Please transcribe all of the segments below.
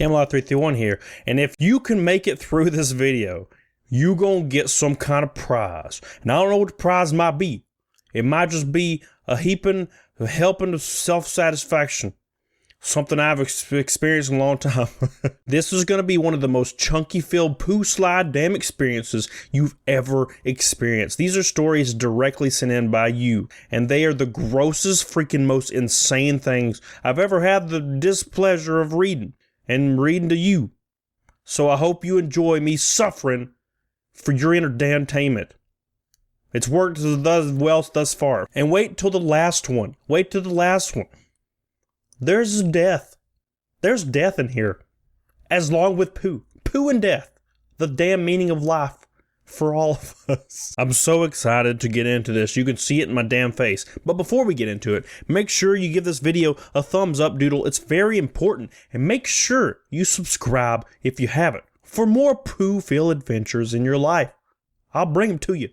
Camelot331 here, and if you can make it through this video, you gonna get some kind of prize. And I don't know what the prize might be. It might just be a helping of self-satisfaction. Something I've experienced in a long time. This is going to be one of the most chunky-filled poo slide damn experiences you've ever experienced. These are stories directly sent in by you, and they are the grossest, freaking most insane things I've ever had the displeasure of reading, and reading to you. So I hope you enjoy me suffering for your entertainment. It's worked well thus far. And wait till the last one. Wait till the last one. There's death. There's death in here. As long with poo. Poo and death. The damn meaning of life for all of us. I'm so excited to get into this. You can see it in my damn face. But before we get into it, make sure you give this video a thumbs up, doodle. It's very important. And make sure you subscribe if you haven't for more poo-filled adventures in your life. I'll bring them to you.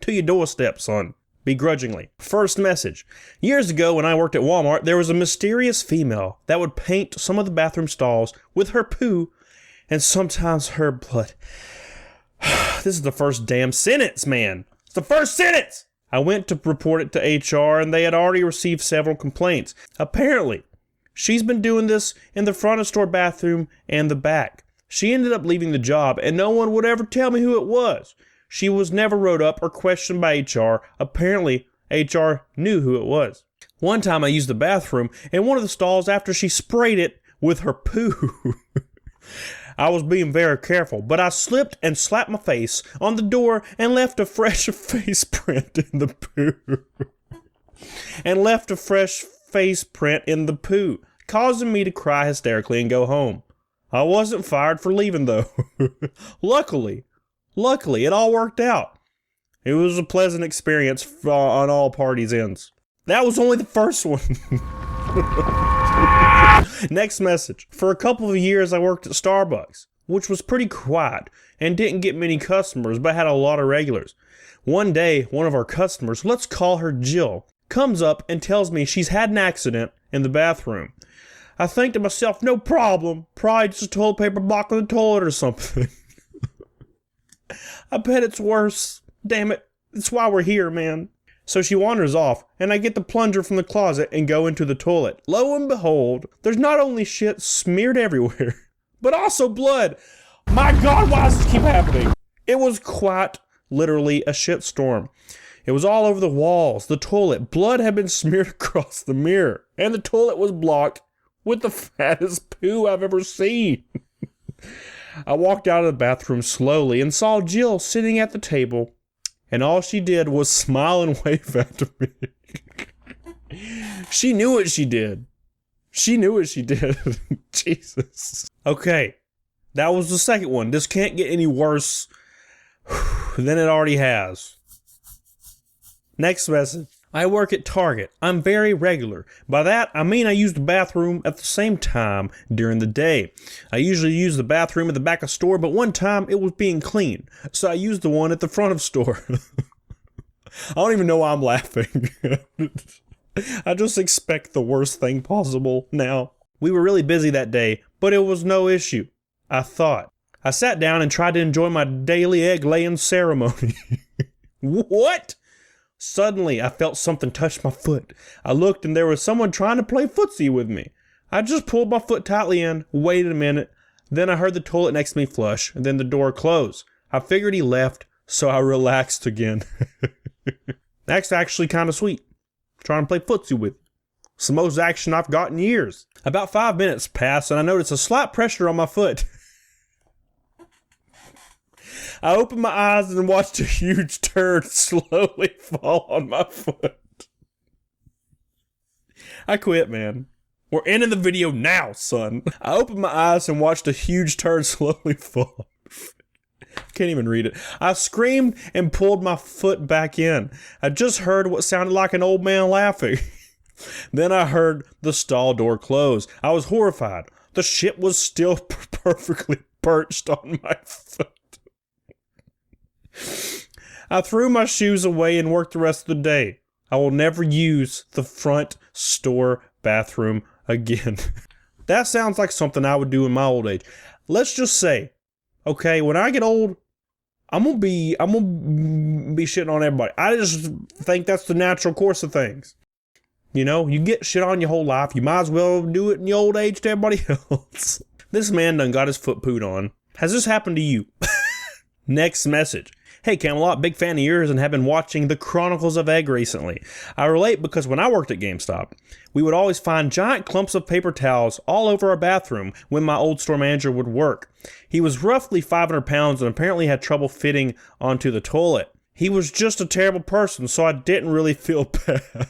To your doorstep, son. Begrudgingly. First message. Years ago when I worked at Walmart, there was a mysterious female that would paint some of the bathroom stalls with her poo and sometimes her blood. This is the first damn sentence, man. It's the first sentence! I went to report it to HR and they had already received several complaints. Apparently, she's been doing this in the front of store bathroom and the back. She ended up leaving the job and no one would ever tell me who it was. She was never wrote up or questioned by HR. Apparently, HR knew who it was. One time I used the bathroom in one of the stalls after she sprayed it with her poo. I was being very careful, but I slipped and slapped my face on the door and left a fresh face print in the poo. Causing me to cry hysterically and go home. I wasn't fired for leaving though. Luckily, it all worked out. It was a pleasant experience on all parties' ends. That was only the first one. Next message. For a couple of years, I worked at Starbucks, which was pretty quiet and didn't get many customers, but had a lot of regulars. One day, one of our customers, let's call her Jill, comes up and tells me she's had an accident in the bathroom. I think to myself, no problem. Probably just a toilet paper blocking the toilet or something. I bet it's worse. Damn it. That's why we're here, man. So she wanders off, and I get the plunger from the closet and go into the toilet. Lo and behold, there's not only shit smeared everywhere, but also blood. My God, why does this keep happening? It was quite literally a shitstorm. It was all over the walls, the toilet. Blood had been smeared across the mirror, and the toilet was blocked with the fattest poo I've ever seen. I walked out of the bathroom slowly and saw Jill sitting at the table, and all she did was smile and wave at me. She knew what she did. Jesus. Okay, that was the second one. This can't get any worse than it already has. Next message. I work at Target. I'm very regular. By that, I mean I use the bathroom at the same time during the day. I usually use the bathroom at the back of store, but one time it was being clean, so I used the one at the front of store. I don't even know why I'm laughing. I just expect the worst thing possible now. We were really busy that day, but it was no issue, I thought. I sat down and tried to enjoy my daily egg-laying ceremony. What? Suddenly, I felt something touch my foot. I looked and there was someone trying to play footsie with me. I just pulled my foot tightly in, waited a minute, then I heard the toilet next to me flush, and then the door close. I figured he left, so I relaxed again. That's actually kind of sweet. Trying to play footsie with. It's the most action I've got in years. About 5 minutes passed and I noticed a slight pressure on my foot. I opened my eyes and watched a huge turd slowly fall on my foot. I quit, man. We're ending the video now, son. I opened my eyes and watched a huge turd slowly fall. Can't even read it. I screamed and pulled my foot back in. I just heard what sounded like an old man laughing. Then I heard the stall door close. I was horrified. The shit was still perfectly perched on my foot. I threw my shoes away and worked the rest of the day. I will never use the front store bathroom again. That sounds like something I would do in my old age. Let's just say, okay, when I get old, I'm gonna be shitting on everybody. I just think that's the natural course of things. You know, you get shit on your whole life. You might as well do it in your old age to everybody else. This man done got his foot pooed on. Has this happened to you? Next message. Hey Camelot, big fan of yours and have been watching The Chronicles of Egg recently. I relate because when I worked at Gamestop, we would always find giant clumps of paper towels all over our bathroom when my old store manager would work. He was roughly 500 pounds and apparently had trouble fitting onto the toilet. He was just a terrible person, so I didn't really feel bad.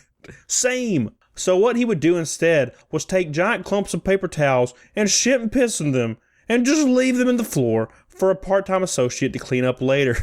Same. So what he would do instead was take giant clumps of paper towels and shit and piss in them and just leave them in the floor for a part-time associate to clean up later.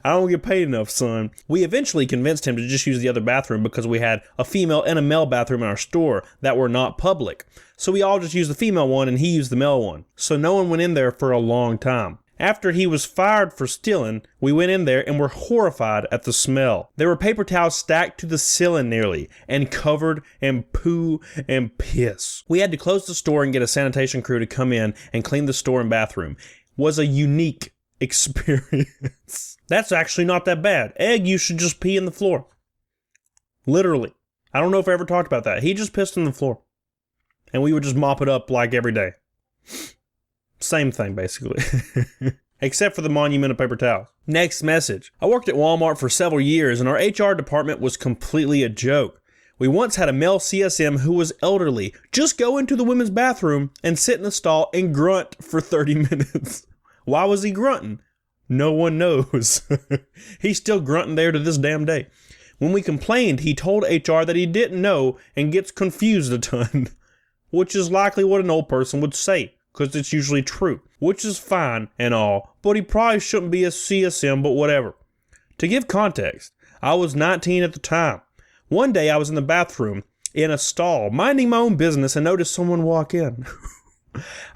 I don't get paid enough, son. We eventually convinced him to just use the other bathroom because we had a female and a male bathroom in our store that were not public. So we all just used the female one and he used the male one. So no one went in there for a long time. After he was fired for stealing, we went in there and were horrified at the smell. There were paper towels stacked to the ceiling nearly, and covered in poo and piss. We had to close the store and get a sanitation crew to come in and clean the store and bathroom. Was a unique experience. That's actually not that bad. Egg, you should just pee in the floor. Literally. I don't know if I ever talked about that. He just pissed in the floor. And we would just mop it up like every day. Same thing, basically. Except for the monument of paper towels. Next message. I worked at Walmart for several years and our HR department was completely a joke. We once had a male CSM who was elderly just go into the women's bathroom and sit in the stall and grunt for 30 minutes. Why was he grunting? No one knows. He's still grunting there to this damn day. When we complained, he told HR that he didn't know and gets confused a ton. Which is likely what an old person would say, because it's usually true. Which is fine and all, but he probably shouldn't be a CSM, but whatever. To give context, I was 19 at the time. One day I was in the bathroom in a stall, minding my own business and noticed someone walk in.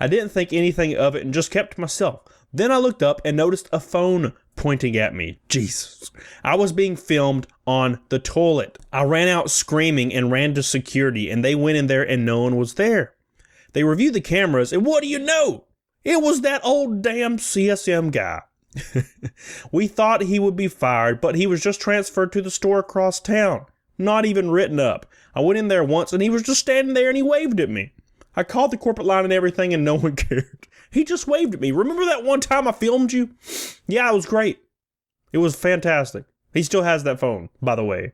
I didn't think anything of it and just kept to myself. Then I looked up and noticed a phone pointing at me. Jesus. I was being filmed on the toilet. I ran out screaming and ran to security and they went in there and no one was there. They reviewed the cameras and what do you know? It was that old damn CSM guy. We thought he would be fired, but he was just transferred to the store across town. Not even written up. I went in there once and he was just standing there and he waved at me. I called the corporate line and everything and no one cared. He just waved at me. Remember that one time I filmed you? Yeah, it was great. It was fantastic. He still has that phone, by the way.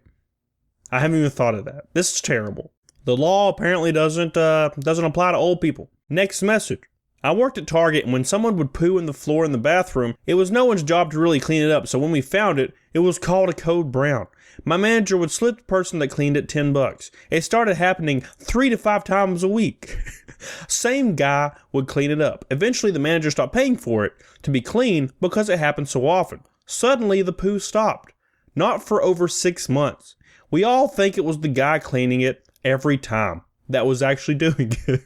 I haven't even thought of that. This is terrible. The law apparently doesn't apply to old people. Next message. I worked at Target and when someone would poo in the floor in the bathroom, it was no one's job to really clean it up. So when we found it, it was called a code brown. My manager would slip the person that cleaned it $10. It started happening 3 to 5 times a week. Same guy would clean it up. Eventually the manager stopped paying for it to be clean because it happened so often. Suddenly the poo stopped. Not for over 6 months. We all think it was the guy cleaning it every time that was actually doing it.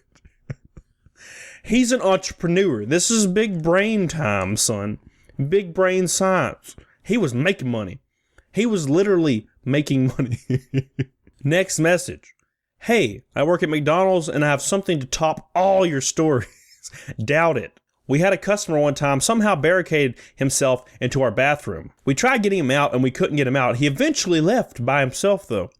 He's an entrepreneur. This is big brain time, son. Big brain science. He was making money. He was literally making money. Next message. Hey, I work at McDonald's and I have something to top all your stories. Doubt it. We had a customer one time somehow barricaded himself into our bathroom. We tried getting him out and we couldn't get him out. He eventually left by himself though.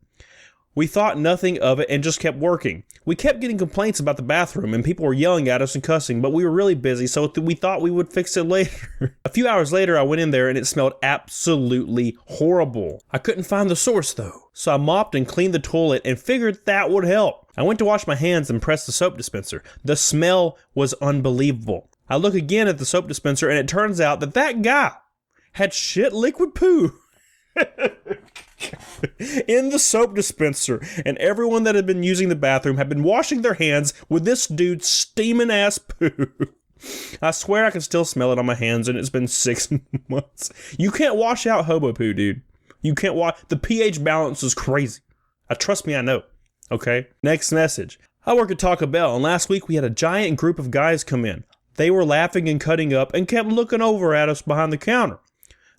We thought nothing of it and just kept working. We kept getting complaints about the bathroom and people were yelling at us and cussing, but we were really busy, so we thought we would fix it later. A few hours later, I went in there and it smelled absolutely horrible. I couldn't find the source though, so I mopped and cleaned the toilet and figured that would help. I went to wash my hands and pressed the soap dispenser. The smell was unbelievable. I look again at the soap dispenser and it turns out that that guy had shit liquid poo in the soap dispenser, and everyone that had been using the bathroom had been washing their hands with this dude's steaming ass poo. I swear I can still smell it on my hands and it's been 6 months. You can't wash out hobo poo, dude. You can't wash. The pH balance is crazy. Trust me, I know. Okay. Next message. I work at Taco Bell and last week we had a giant group of guys come in. They were laughing and cutting up and kept looking over at us behind the counter.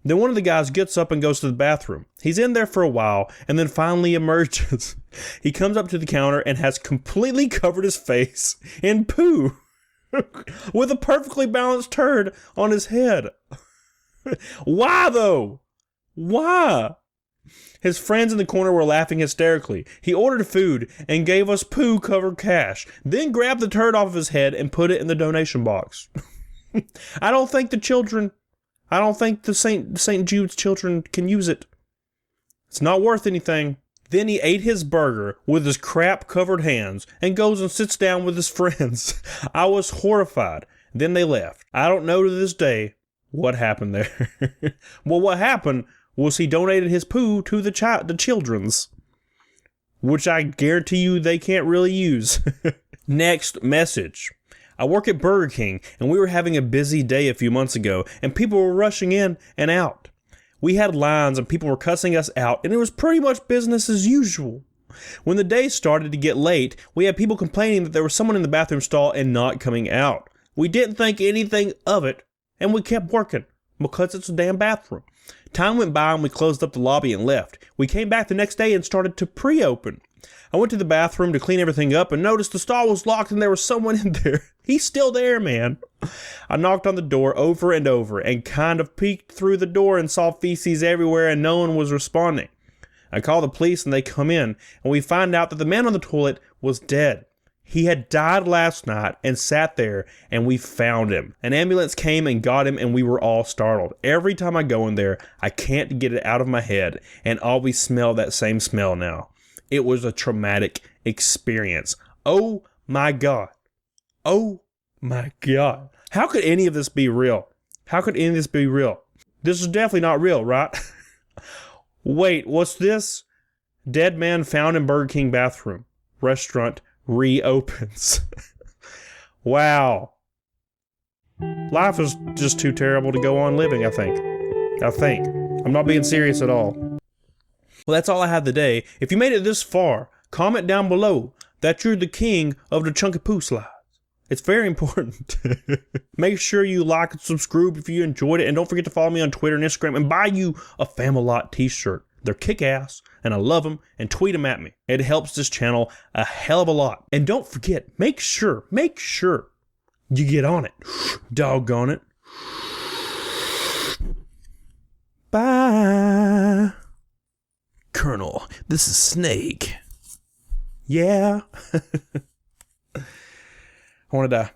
Then one of the guys gets up and goes to the bathroom. He's in there for a while and then finally emerges. He comes up to the counter and has completely covered his face in poo with a perfectly balanced turd on his head. Why though? Why? His friends in the corner were laughing hysterically. He ordered food and gave us poo-covered cash, then grabbed the turd off of his head and put it in the donation box. I don't think the St. Jude's children can use it. It's not worth anything. Then he ate his burger with his crap-covered hands and goes and sits down with his friends. I was horrified. Then they left. I don't know to this day what happened there. Well, what happened was he donated his poo to the children's, which I guarantee you they can't really use. Next message. I work at Burger King, and we were having a busy day a few months ago, and people were rushing in and out. We had lines, and people were cussing us out, and it was pretty much business as usual. When the day started to get late, we had people complaining that there was someone in the bathroom stall and not coming out. We didn't think anything of it, and we kept working, because it's a damn bathroom. Time went by, and we closed up the lobby and left. We came back the next day and started to pre-open. I went to the bathroom to clean everything up and noticed the stall was locked and there was someone in there. He's still there, man. I knocked on the door over and over and kind of peeked through the door and saw feces everywhere and no one was responding. I called the police and they come in and we find out that the man on the toilet was dead. He had died last night and sat there and we found him. An ambulance came and got him and we were all startled. Every time I go in there, I can't get it out of my head and always smell that same smell now. It was a traumatic experience. Oh my God. Oh my God. How could any of this be real? How could any of this be real? This is definitely not real, right? Wait, what's this? Dead man found in Burger King bathroom. Restaurant reopens. Wow. Life is just too terrible to go on living, I think. I'm not being serious at all. Well, that's all I have today. If you made it this far, comment down below that you're the king of the chunky poo slides. It's very important. Make sure you like and subscribe if you enjoyed it. And don't forget to follow me on Twitter and Instagram and buy you a Fam-A-Lot t-shirt. They're kick-ass and I love them, and tweet them at me. It helps this channel a hell of a lot. And don't forget, make sure you get on it. Doggone it. Bye. Colonel, this is Snake. Yeah. I wanted to